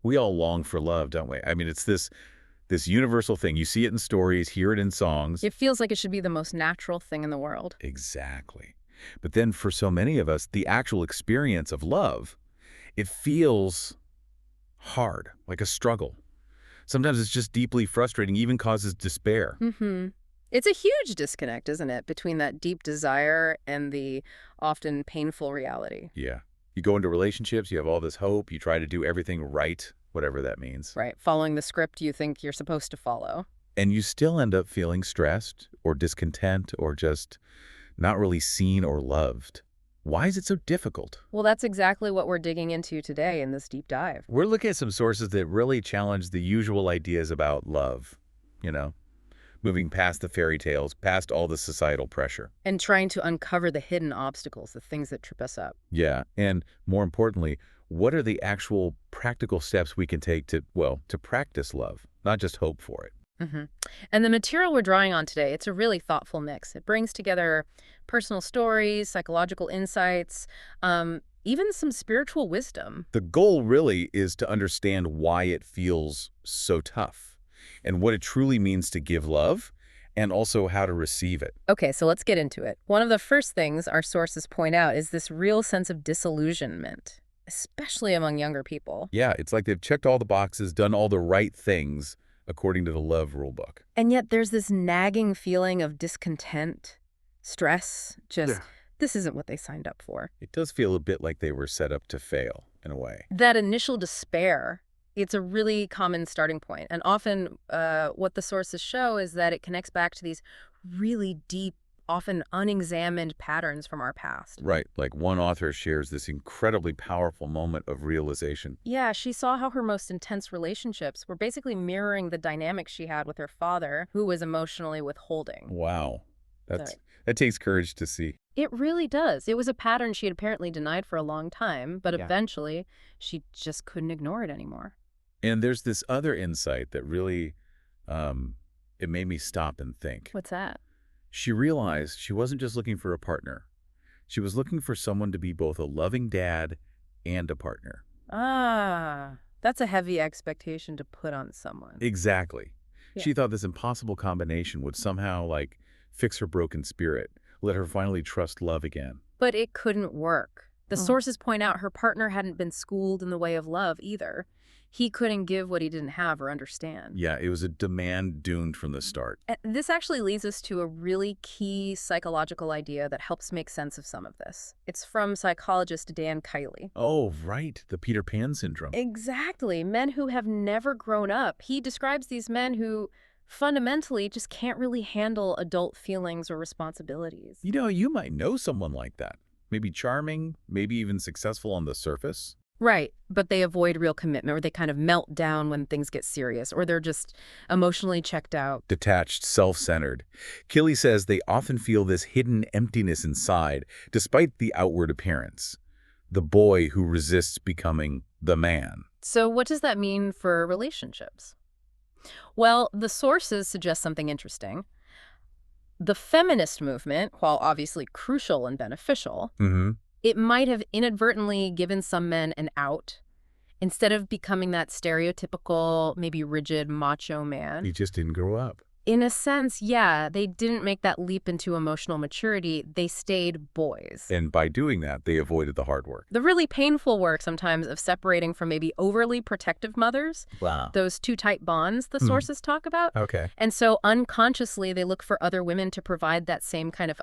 We all long for love, don't we? I mean, it's this universal thing. You see it in stories, hear it in songs. It feels like it should be the most natural thing in the world. Exactly. But then for so many of us, the actual experience of love, it feels hard, like a struggle. Sometimes it's just deeply frustrating, even causes despair. Mm-hmm. It's a huge disconnect, isn't it, between that deep desire and the often painful reality. Yeah. You go into relationships, you have all this hope, you try to do everything right, whatever that means. Right, following the script you think you're supposed to follow. And you still end up feeling stressed or discontent or just not really seen or loved. Why is it so difficult? Well, that's exactly what we're digging into today in this deep dive. We're looking at some sources that really challenge the usual ideas about love, you know, moving past the fairy tales, past all the societal pressure. And trying to uncover the hidden obstacles, the things that trip us up. Yeah, and more importantly, what are the actual practical steps we can take to, well, to practice love, not just hope for it? Hmm. And the material we're drawing on today, it's a really thoughtful mix. It brings together personal stories, psychological insights, even some spiritual wisdom. The goal really is to understand why it feels so tough and what it truly means to give love and also how to receive it. Okay, so let's get into it. One of the first things our sources point out is this real sense of disillusionment, especially among younger people. Yeah, it's like they've checked all the boxes, done all the right things according to the love rule book. And yet there's this nagging feeling of discontent, stress, just Yeah. this isn't what they signed up for. It does feel a bit like they were set up to fail in a way. That initial despair, it's a really common starting point. And often what the sources show is that it connects back to these really deep, often unexamined patterns from our past. Right, like one author shares this incredibly powerful moment of realization. Yeah, she saw how her most intense relationships were basically mirroring the dynamic she had with her father, who was emotionally withholding. Wow, So that takes courage to see. it really does. It was a pattern she had apparently denied for a long time, but Yeah. eventually she just couldn't ignore it anymore. And there's this other insight that really, it made me stop and think. What's that? She realized she wasn't just looking for a partner. She was looking for someone to be both a loving dad and a partner. Ah, that's a heavy expectation to put on someone. Exactly. Yeah. She thought this impossible combination would somehow, like, fix her broken spirit, let her finally trust love again. But it couldn't work. The Oh. sources point out her partner hadn't been schooled in the way of love either. He couldn't give what he didn't have or understand. Yeah, it was a demand doomed from the start. And this actually leads us to a really key psychological idea that helps make sense of some of this. It's from psychologist Dan Kiley. Oh, right, the Peter Pan syndrome. Exactly. Men who have never grown up. He describes these men who fundamentally just can't really handle adult feelings or responsibilities. You know, you might know someone like that. Maybe charming, maybe even successful on the surface. Right, but they avoid real commitment, or they kind of melt down when things get serious, or they're just emotionally checked out. Detached, self-centered. Killy says they often feel this hidden emptiness inside, despite the outward appearance. The boy who resists becoming the man. So what does that mean for relationships? Well, the sources suggest something interesting. The feminist movement, while obviously crucial and beneficial, Mm-hmm. it might have inadvertently given some men an out. Instead of becoming that stereotypical, maybe rigid macho man. He just didn't grow up. In a sense, yeah, they didn't make that leap into emotional maturity. They stayed boys. And by doing that, they avoided the hard work. The really painful work sometimes of separating from maybe overly protective mothers, Wow. those too tight bonds the sources talk about. Okay. And so unconsciously, they look for other women to provide that same kind of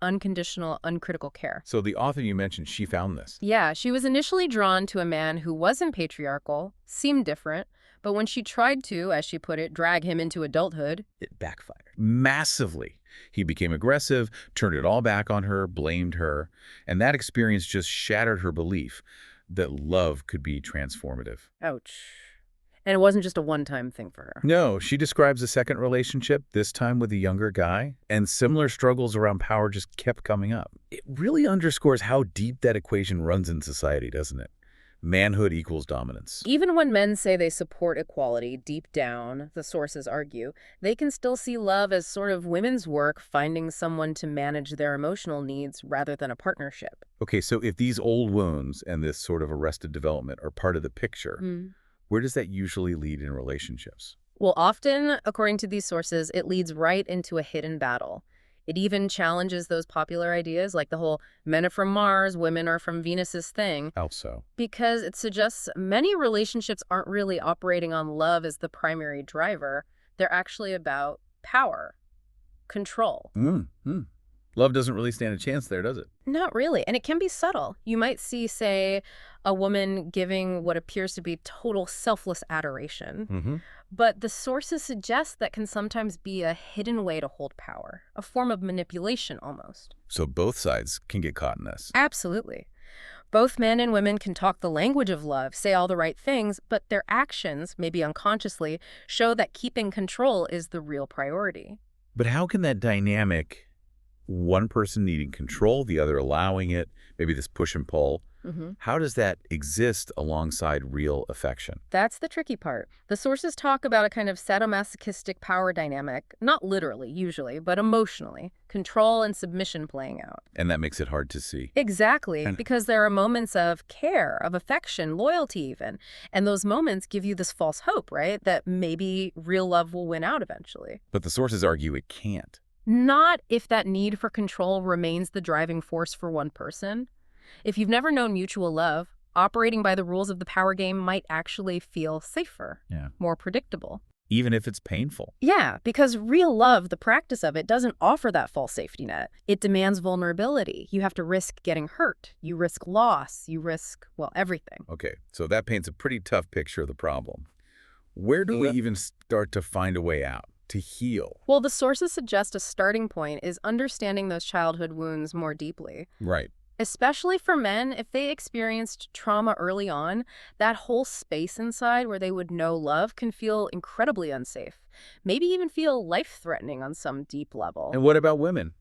unconditional, uncritical care. So the author you mentioned, she found this. Yeah, she was initially drawn to a man who wasn't patriarchal, seemed different, but when she tried to, as she put it, drag him into adulthood, It backfired. Massively. He became aggressive, turned it all back on her, blamed her, and that experience just shattered her belief that love could be transformative. ouch. And it wasn't just a one-time thing for her. No, she describes a second relationship, this time with a younger guy, and similar struggles around power just kept coming up. It really underscores how deep that equation runs in society, doesn't it? Manhood equals dominance. Even when men say they support equality, deep down, the sources argue, they can still see love as sort of women's work, finding someone to manage their emotional needs rather than a partnership. Okay, so if these old wounds and this sort of arrested development are part of the picture, Where does that usually lead in relationships? Well, often, according to these sources, it leads right into a hidden battle. It even challenges those popular ideas like the whole men are from Mars, women are from Venus's thing, How so? because it suggests many relationships aren't really operating on love as the primary driver. They're actually about power, control. Mm. Love doesn't really stand a chance there, does it? Not really. And it can be subtle. You might see, say, a woman giving what appears to be total selfless adoration. Mm-hmm. But the sources suggest that can sometimes be a hidden way to hold power, a form of manipulation almost. So both sides can get caught in this. Absolutely. Both men and women can talk the language of love, say all the right things, but their actions, maybe unconsciously, show that keeping control is the real priority. But how can that dynamic, one person needing control, the other allowing it, maybe this push and pull, how does that exist alongside real affection? That's the tricky part. The sources talk about a kind of sadomasochistic power dynamic, not literally, usually, but emotionally. Control and submission playing out. And that makes it hard to see. Exactly, And because there are moments of care, of affection, loyalty even. And those moments give you this false hope, right? That maybe real love will win out eventually. But the sources argue it can't. Not if that need for control remains the driving force for one person. If you've never known mutual love, operating by the rules of the power game might actually feel safer, more predictable. Even if it's painful. Yeah, because real love, the practice of it, doesn't offer that false safety net. It demands vulnerability. You have to risk getting hurt. You risk loss. You risk, well, everything. Okay, so that paints a pretty tough picture of the problem. Where do we even start to find a way out, to heal? Well, the sources suggest a starting point is understanding those childhood wounds more deeply. Right. Especially for men, if they experienced trauma early on, that whole space inside where they would know love can feel incredibly unsafe. Maybe even feel life-threatening on some deep level. And what about women?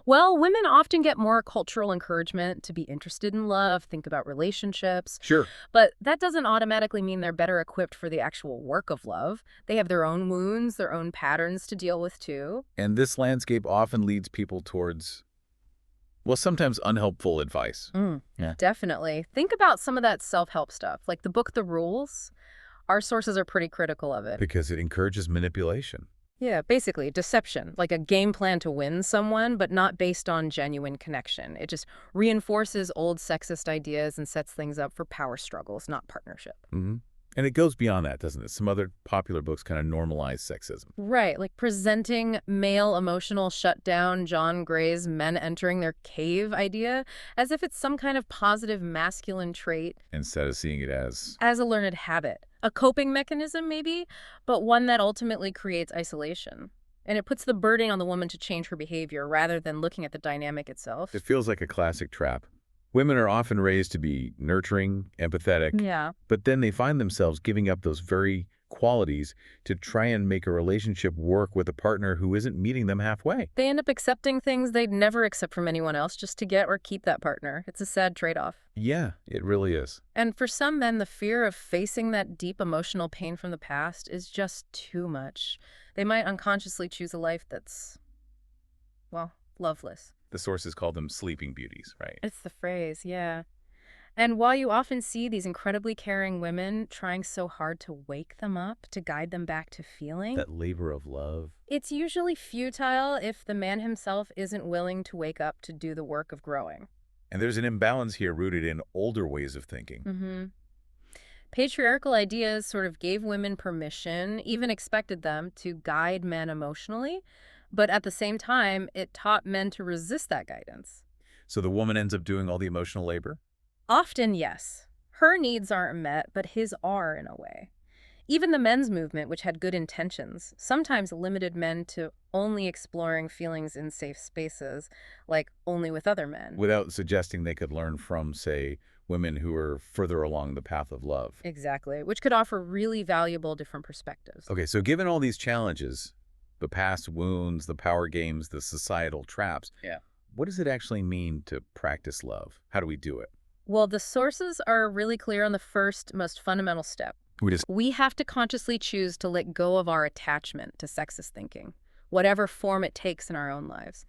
Well, women often get more cultural encouragement to be interested in love, think about relationships. Sure. But that doesn't automatically mean they're better equipped for the actual work of love. They have their own wounds, their own patterns to deal with too. And this landscape often leads people towards, well, sometimes unhelpful advice. Yeah. Definitely. Think about some of that self-help stuff, like the book The Rules. Our sources are pretty critical of it. Because it encourages manipulation. Yeah, basically deception, like a game plan to win someone, but not based on genuine connection. It just reinforces old sexist ideas and sets things up for power struggles, not partnership. Mm-hmm. And it goes beyond that, doesn't it? Some other popular books kind of normalize sexism. Right, like presenting male emotional shutdown, John Gray's men entering their cave idea, as if it's some kind of positive masculine trait. Instead of seeing it as a learned habit. A coping mechanism, maybe, but one that ultimately creates isolation. And it puts the burden on the woman to change her behavior rather than looking at the dynamic itself. It feels like a classic trap. Women are often raised to be nurturing, empathetic, Yeah. but then they find themselves giving up those very qualities to try and make a relationship work with a partner who isn't meeting them halfway. They end up accepting things they'd never accept from anyone else just to get or keep that partner. It's a sad trade-off. Yeah, it really is. And for some men, the fear of facing that deep emotional pain from the past is just too much. They might unconsciously choose a life that's, well, loveless. The sources call them sleeping beauties, right? It's the phrase, yeah. And while you often see these incredibly caring women trying so hard to wake them up, to guide them back to feeling, That labor of love. it's usually futile if the man himself isn't willing to wake up to do the work of growing. And there's an imbalance here rooted in older ways of thinking. Mm-hmm. Patriarchal ideas sort of gave women permission, even expected them to guide men emotionally, but at the same time, it taught men to resist that guidance. So the woman ends up doing all the emotional labor? Often, yes. Her needs aren't met, but his are in a way. Even the men's movement, which had good intentions, sometimes limited men to only exploring feelings in safe spaces, like only with other men. Without suggesting they could learn from, say, women who are further along the path of love. Exactly, which could offer really valuable different perspectives. Okay, so given all these challenges, the past wounds, the power games, the societal traps, what does it actually mean to practice love? How do we do it? Well, the sources are really clear on the first, most fundamental step. We have to consciously choose to let go of our attachment to sexist thinking, whatever form it takes in our own lives.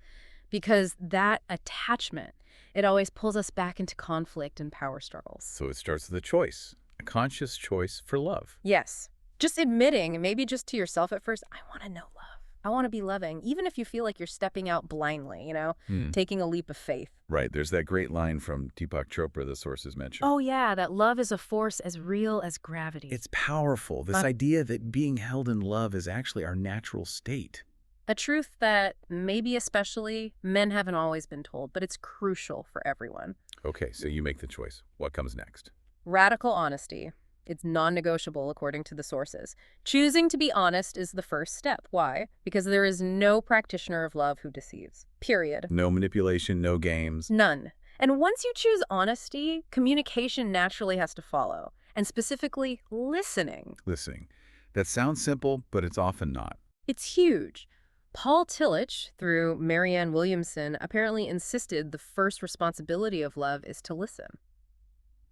Because that attachment, it always pulls us back into conflict and power struggles. So it starts with a choice. A conscious choice for love. Yes. Just admitting, maybe just to yourself at first, I want to know love. I want to be loving, even if you feel like you're stepping out blindly, Hmm. taking a leap of faith. Right. There's that great line from Deepak Chopra the sources mentioned. Oh, yeah, that love is a force as real as gravity. It's powerful. This idea that being held in love is actually our natural state. A truth that maybe especially men haven't always been told, but it's crucial for everyone. Okay, so you make the choice. What comes next? Radical honesty. It's non-negotiable according to the sources. Choosing to be honest is the first step. Why? Because there is no practitioner of love who deceives. Period. No manipulation, no games. None. And once you choose honesty, communication naturally has to follow. And specifically, listening. Listening. That sounds simple, but it's often not. It's huge. Paul Tillich, through Marianne Williamson, apparently insisted the first responsibility of love is to listen.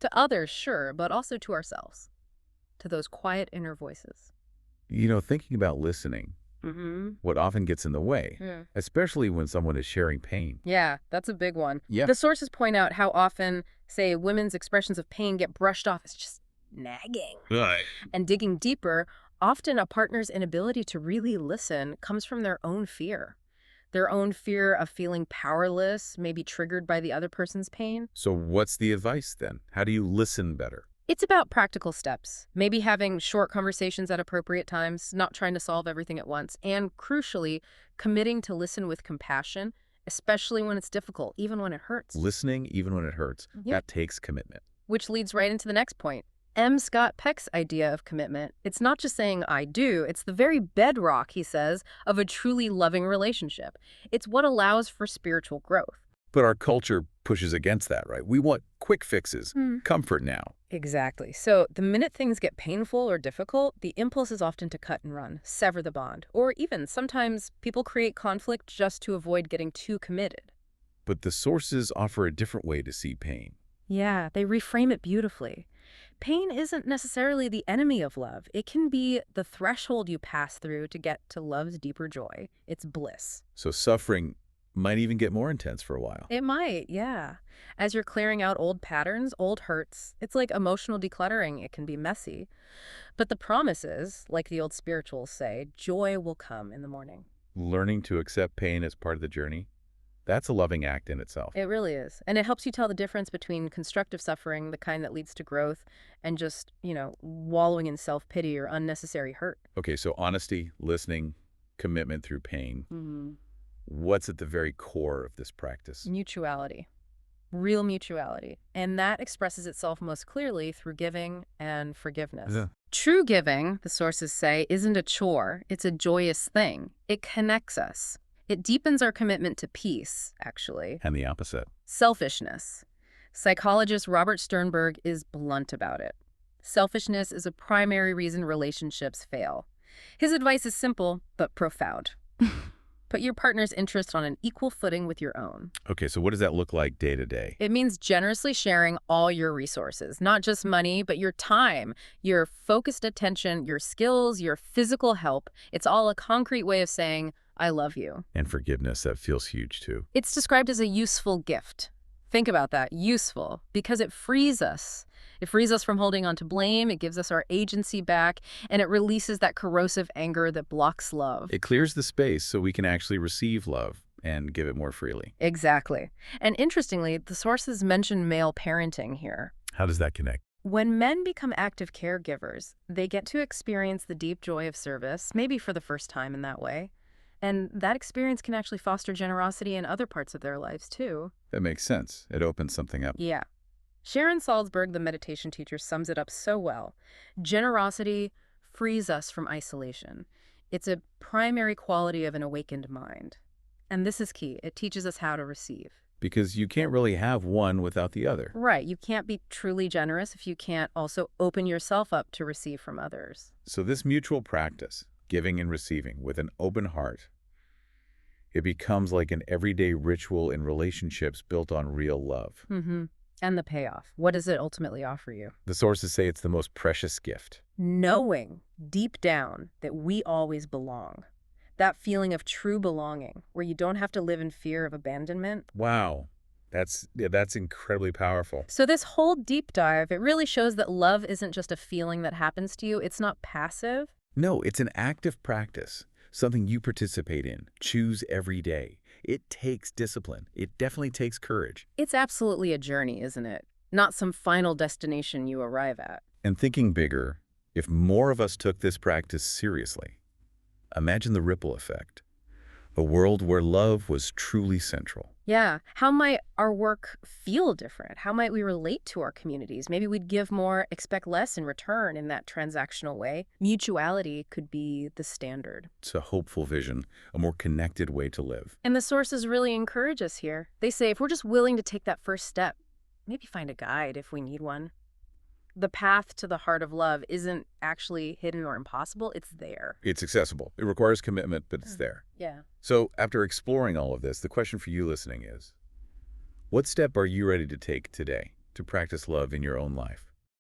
To others, sure, but also to ourselves. To those quiet inner voices. Thinking about listening, what often gets in the way, especially when someone is sharing pain. Yeah, that's a big one. Yeah. The sources point out how often, say, women's expressions of pain get brushed off as just nagging. Right. And digging deeper, often a partner's inability to really listen comes from their own fear. Their own fear of feeling powerless, maybe triggered by the other person's pain. So what's the advice then? How do you listen better? It's about practical steps, maybe having short conversations at appropriate times, not trying to solve everything at once, and crucially, committing to listen with compassion, especially when it's difficult, even when it hurts. Listening even when it hurts. Yep. That takes commitment. Which leads right into the next point. M. Scott Peck's idea of commitment. It's not just saying I do, it's the very bedrock, he says, of a truly loving relationship. It's what allows for spiritual growth. But our culture pushes against that, right? We want quick fixes, comfort now. Exactly. So the minute things get painful or difficult, the impulse is often to cut and run, sever the bond, or even sometimes people create conflict just to avoid getting too committed. But the sources offer a different way to see pain. Yeah, they reframe it beautifully. Pain isn't necessarily the enemy of love. It can be the threshold you pass through to get to love's deeper joy. It's bliss. So suffering might even get more intense for a while. It might, yeah. As you're clearing out old patterns, old hurts, it's like emotional decluttering. It can be messy. But the promise is, like the old spirituals say, joy will come in the morning. Learning to accept pain as part of the journey, that's a loving act in itself. It really is. And it helps you tell the difference between constructive suffering, the kind that leads to growth, and just, wallowing in self-pity or unnecessary hurt. Okay, so honesty, listening, commitment through pain. What's at the very core of this practice? Mutuality. Real mutuality. And that expresses itself most clearly through giving and forgiveness. Yeah. True giving, the sources say, isn't a chore. It's a joyous thing. It connects us. It deepens our commitment to peace, actually. And the opposite. Selfishness. Psychologist Robert Sternberg is blunt about it. Selfishness is a primary reason relationships fail. His advice is simple, but profound. Put your partner's interest on an equal footing with your own. Okay, so what does that look like day to day? It means generously sharing all your resources, not just money, but your time, your focused attention, your skills, your physical help. It's all a concrete way of saying, I love you. And forgiveness, that feels huge too. It's described as a useful gift. Think about that, useful, because it frees us. It frees us from holding on to blame, it gives us our agency back, and it releases that corrosive anger that blocks love. It clears the space so we can actually receive love and give it more freely. Exactly. And interestingly, the sources mention male parenting here. How does that connect? When men become active caregivers, they get to experience the deep joy of service, maybe for the first time in that way. And that experience can actually foster generosity in other parts of their lives, too. That makes sense. It opens something up. Yeah. Sharon Salzberg, the meditation teacher, sums it up so well. Generosity frees us from isolation. It's a primary quality of an awakened mind. And this is key. It teaches us how to receive. Because you can't really have one without the other. Right. You can't be truly generous if you can't also open yourself up to receive from others. So this mutual practice, giving and receiving with an open heart, it becomes like an everyday ritual in relationships built on real love. And the payoff. What does it ultimately offer you? The sources say it's the most precious gift. Knowing deep down that we always belong. That feeling of true belonging, where you don't have to live in fear of abandonment. Wow. That's incredibly powerful. So this whole deep dive, it really shows that love isn't just a feeling that happens to you. It's not passive. No, it's an active practice, something you participate in, choose every day. It takes discipline. It definitely takes courage. It's absolutely a journey, isn't it? Not some final destination you arrive at. And thinking bigger, if more of us took this practice seriously, imagine the ripple effect. A world where love was truly central. Yeah. How might our work feel different? How might we relate to our communities? Maybe we'd give more, expect less in return in that transactional way. Mutuality could be the standard. It's a hopeful vision, a more connected way to live. And the sources really encourage us here. They say if we're just willing to take that first step, maybe find a guide if we need one. The path to the heart of love isn't actually hidden or impossible. It's there. It's accessible. It requires commitment, but it's there. Yeah. So after exploring all of this, the question for you listening is, what step are you ready to take today to practice love in your own life?